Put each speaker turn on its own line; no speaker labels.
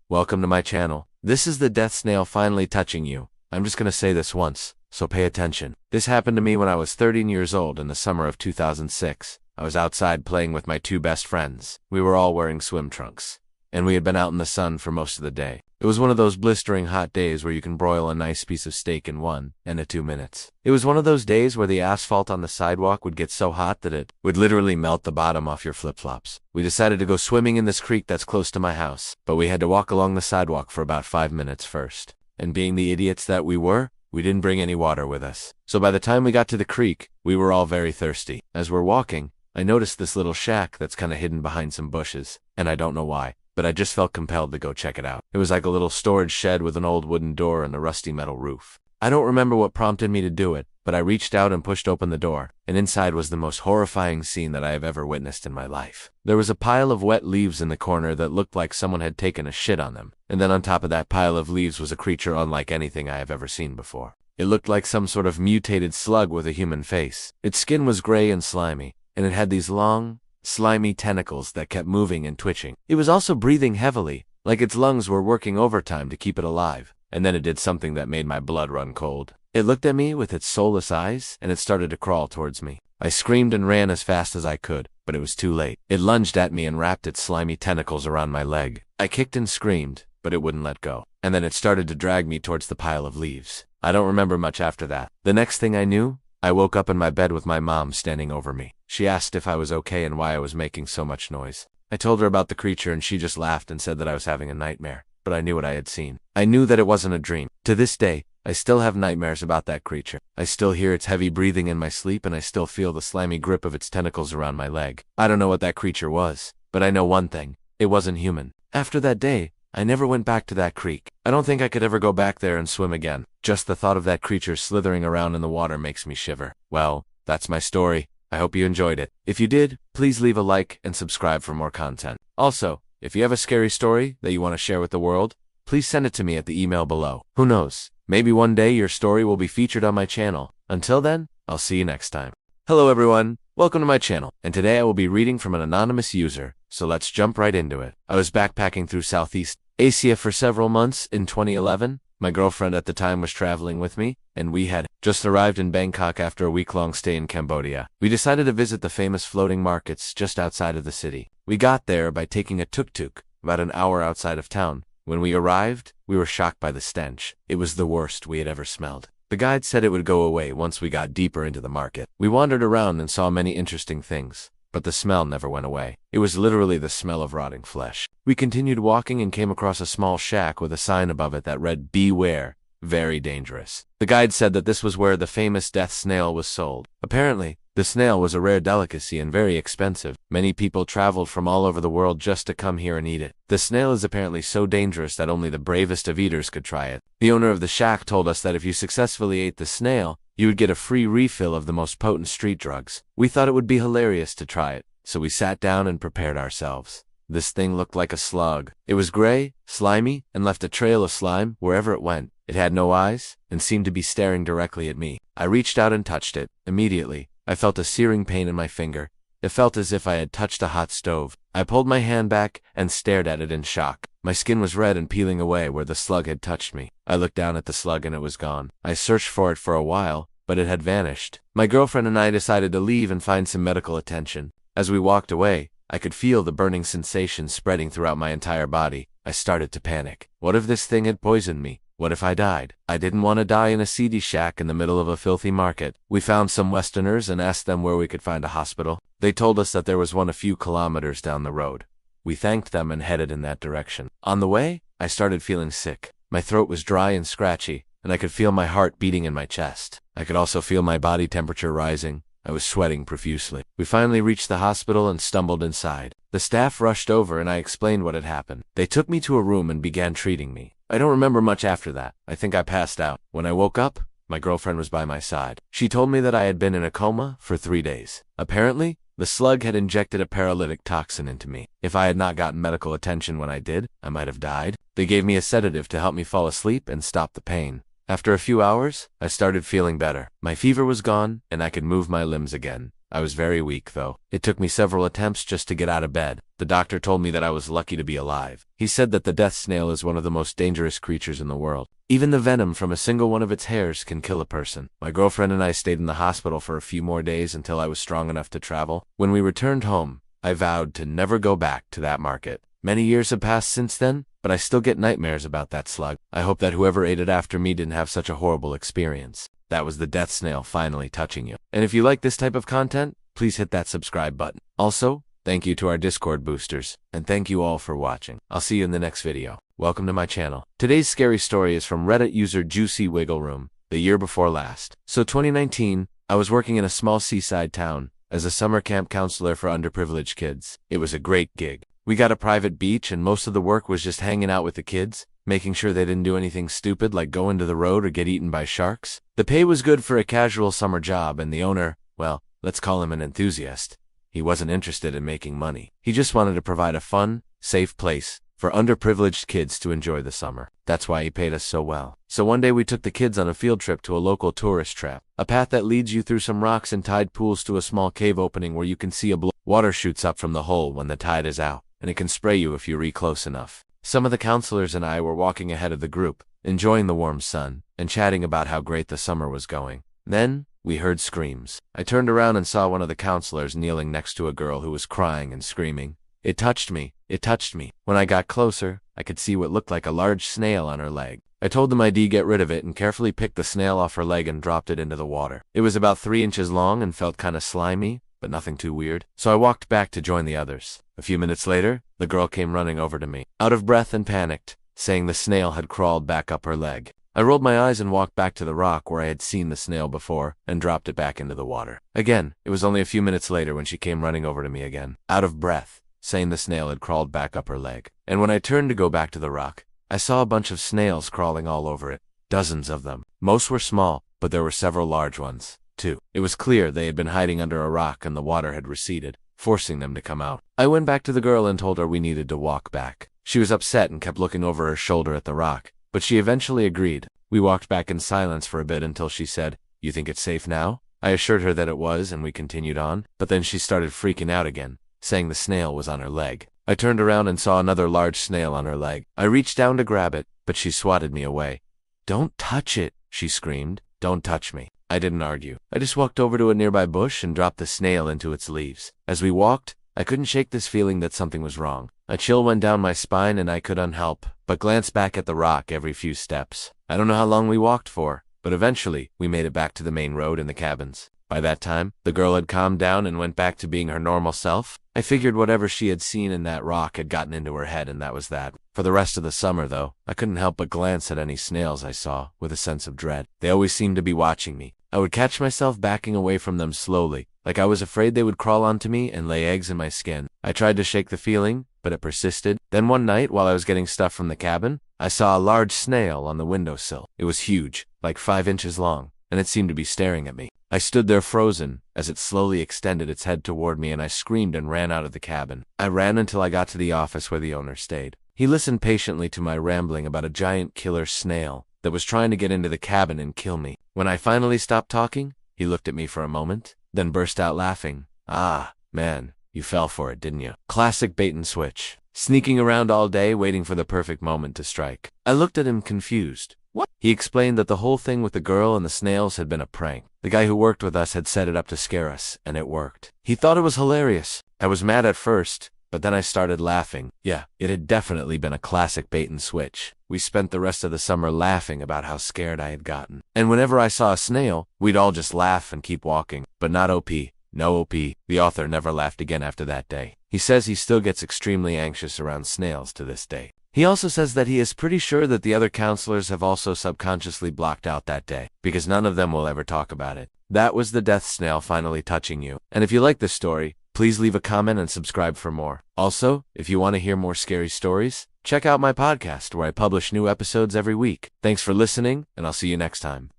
welcome to my channel. This is the death snail finally touching you. I'm just gonna say this once, so pay attention. This happened to me when I was 13 years old in the summer of 2006. I was outside playing with my two best friends. We were all wearing swim trunks, and we had been out in the sun for most of the day. It was one of those blistering hot days where you can broil a nice piece of steak in 1 and 2 minutes. It was one of those days where the asphalt on the sidewalk would get so hot that it would literally melt the bottom off your flip-flops. We decided to go swimming in this creek that's close to my house, but we had to walk along the sidewalk for about 5 minutes first. And being the idiots that we were, we didn't bring any water with us. So by the time we got to the creek, we were all very thirsty. As we're walking, I noticed this little shack that's kind of hidden behind some bushes, and I don't know why, but I just felt compelled to go check it out. It was like a little storage shed with an old wooden door and a rusty metal roof. I don't remember what prompted me to do it, but I reached out and pushed open the door, and inside was the most horrifying scene that I have ever witnessed in my life. There was a pile of wet leaves in the corner that looked like someone had taken a shit on them, and then on top of that pile of leaves was a creature unlike anything I have ever seen before. It looked like some sort of mutated slug with a human face. Its skin was gray and slimy, and it had these long, slimy tentacles that kept moving and twitching. It was also breathing heavily, like its lungs were working overtime to keep it alive. And then it did something that made my blood run cold. It looked at me with its soulless eyes, and it started to crawl towards me. I screamed and ran as fast as I could, but it was too late. It lunged at me and wrapped its slimy tentacles around my leg. I kicked and screamed, but it wouldn't let go. And then it started to drag me towards the pile of leaves. I don't remember much after that. The next thing I knew, I woke up in my bed with my mom standing over me. She asked if I was okay and why I was making so much noise. I told her about the creature and she just laughed and said that I was having a nightmare. But I knew what I had seen. I knew that it wasn't a dream. To this day, I still have nightmares about that creature. I still hear its heavy breathing in my sleep and I still feel the slimy grip of its tentacles around my leg. I don't know what that creature was, but I know one thing. It wasn't human. After that day, I never went back to that creek. I don't think I could ever go back there and swim again. Just the thought of that creature slithering around in the water makes me shiver. Well, that's my story. I hope you enjoyed it. If you did, please leave a like and subscribe for more content. Also, if you have a scary story that you want to share with the world, please send it to me at the email below. Who knows? Maybe one day your story will be featured on my channel. Until then, I'll see you next time. Hello everyone, welcome to my channel, and today I will be reading from an anonymous user, so let's jump right into it. I was backpacking through Southeast Asia for several months in 2011. My girlfriend at the time was traveling with me, and we had just arrived in Bangkok after a week-long stay in Cambodia. We decided to visit the famous floating markets just outside of the city. We got there by taking a tuk-tuk, about an hour outside of town. When we arrived, we were shocked by the stench. It was the worst we had ever smelled. The guide said it would go away once we got deeper into the market. We wandered around and saw many interesting things, but the smell never went away. It was literally the smell of rotting flesh. We continued walking and came across a small shack with a sign above it that read, "Beware, very dangerous." The guide said that this was where the famous death snail was sold. Apparently, the snail was a rare delicacy and very expensive. Many people traveled from all over the world just to come here and eat it. The snail is apparently so dangerous that only the bravest of eaters could try it. The owner of the shack told us that if you successfully ate the snail, you would get a free refill of the most potent street drugs. We thought it would be hilarious to try it, so we sat down and prepared ourselves. This thing looked like a slug. It was gray, slimy, and left a trail of slime wherever it went. It had no eyes, and seemed to be staring directly at me. I reached out and touched it. Immediately, I felt a searing pain in my finger. It felt as if I had touched a hot stove. I pulled my hand back and stared at it in shock. My skin was red and peeling away where the slug had touched me. I looked down at the slug and it was gone. I searched for it for a while, but it had vanished. My girlfriend and I decided to leave and find some medical attention. As we walked away, I could feel the burning sensation spreading throughout my entire body. I started to panic. What if this thing had poisoned me? What if I died? I didn't want to die in a seedy shack in the middle of a filthy market. We found some Westerners and asked them where we could find a hospital. They told us that there was one a few kilometers down the road. We thanked them and headed in that direction. On the way, I started feeling sick. My throat was dry and scratchy, and I could feel my heart beating in my chest. I could also feel my body temperature rising. I was sweating profusely. We finally reached the hospital and stumbled inside. The staff rushed over and I explained what had happened. They took me to a room and began treating me. I don't remember much after that. I think I passed out. When I woke up, my girlfriend was by my side. She told me that I had been in a coma for 3 days. Apparently, the slug had injected a paralytic toxin into me. If I had not gotten medical attention when I did, I might have died. They gave me a sedative to help me fall asleep and stop the pain. After a few hours, I started feeling better. My fever was gone, and I could move my limbs again. I was very weak, though. It took me several attempts just to get out of bed. The doctor told me that I was lucky to be alive. He said that the death snail is one of the most dangerous creatures in the world. Even the venom from a single one of its hairs can kill a person. My girlfriend and I stayed in the hospital for a few more days until I was strong enough to travel. When we returned home, I vowed to never go back to that market. Many years have passed since then, but I still get nightmares about that slug. I hope that whoever ate it after me didn't have such a horrible experience. That was the death snail finally touching you. And if you like this type of content, please hit that subscribe button. Also, thank you to our Discord boosters, and thank you all for watching. I'll see you in the next video. Welcome to my channel. Today's scary story is from Reddit user Juicy Wiggle Room, the year before last. So 2019, I was working in a small seaside town as a summer camp counselor for underprivileged kids. It was a great gig. We got a private beach and most of the work was just hanging out with the kids, making sure they didn't do anything stupid like go into the road or get eaten by sharks. The pay was good for a casual summer job and the owner, well, let's call him an enthusiast. He wasn't interested in making money. He just wanted to provide a fun, safe place for underprivileged kids to enjoy the summer. That's why he paid us so well. So one day we took the kids on a field trip to a local tourist trap, a path that leads you through some rocks and tide pools to a small cave opening where you can see water shoots up from the hole when the tide is out, and it can spray you if you reach close enough. Some of the counselors and I were walking ahead of the group, enjoying the warm sun, and chatting about how great the summer was going. Then, we heard screams. I turned around and saw one of the counselors kneeling next to a girl who was crying and screaming. It touched me. It touched me. When I got closer, I could see what looked like a large snail on her leg. I told them I'd get rid of it and carefully picked the snail off her leg and dropped it into the water. It was about 3 inches long and felt kinda slimy, but nothing too weird. So I walked back to join the others. A few minutes later, the girl came running over to me, out of breath and panicked, saying the snail had crawled back up her leg. I rolled my eyes and walked back to the rock where I had seen the snail before and dropped it back into the water. Again, it was only a few minutes later when she came running over to me again, out of breath, saying the snail had crawled back up her leg. And when I turned to go back to the rock, I saw a bunch of snails crawling all over it, dozens of them. Most were small, but there were several large ones, too. It was clear they had been hiding under a rock and the water had receded, forcing them to come out. I went back to the girl and told her we needed to walk back. She was upset and kept looking over her shoulder at the rock, but she eventually agreed. We walked back in silence for a bit until she said, "You think it's safe now?" I assured her that it was and we continued on, but then she started freaking out again, saying the snail was on her leg. I turned around and saw another large snail on her leg. I reached down to grab it, but she swatted me away. "Don't touch it," she screamed. "Don't touch me." I didn't argue. I just walked over to a nearby bush and dropped the snail into its leaves. As we walked, I couldn't shake this feeling that something was wrong. A chill went down my spine and I couldn't help but glance back at the rock every few steps. I don't know how long we walked for, but eventually, we made it back to the main road and the cabins. By that time, the girl had calmed down and went back to being her normal self. I figured whatever she had seen in that rock had gotten into her head and that was that. For the rest of the summer, though, I couldn't help but glance at any snails I saw with a sense of dread. They always seemed to be watching me. I would catch myself backing away from them slowly, like I was afraid they would crawl onto me and lay eggs in my skin. I tried to shake the feeling, but it persisted. Then one night, while I was getting stuff from the cabin, I saw a large snail on the windowsill. It was huge, like 5 inches long, and it seemed to be staring at me. I stood there frozen as it slowly extended its head toward me and I screamed and ran out of the cabin. I ran until I got to the office where the owner stayed. He listened patiently to my rambling about a giant killer snail that was trying to get into the cabin and kill me. When I finally stopped talking, he looked at me for a moment, then burst out laughing. "Ah, man, you fell for it, didn't you? Classic bait and switch. Sneaking around all day waiting for the perfect moment to strike." I looked at him confused. "What?" He explained that the whole thing with the girl and the snails had been a prank. The guy who worked with us had set it up to scare us, and it worked. He thought it was hilarious. I was mad at first, but then I started laughing. Yeah, it had definitely been a classic bait and switch. We spent the rest of the summer laughing about how scared I had gotten. And whenever I saw a snail, we'd all just laugh and keep walking. But not OP. No OP. The author never laughed again after that day. He says he still gets extremely anxious around snails to this day. He also says that he is pretty sure that the other counselors have also subconsciously blocked out that day, because none of them will ever talk about it. That was the death snail finally touching you. And if you like this story, please leave a comment and subscribe for more. Also, if you want to hear more scary stories, check out my podcast where I publish new episodes every week. Thanks for listening, and I'll see you next time.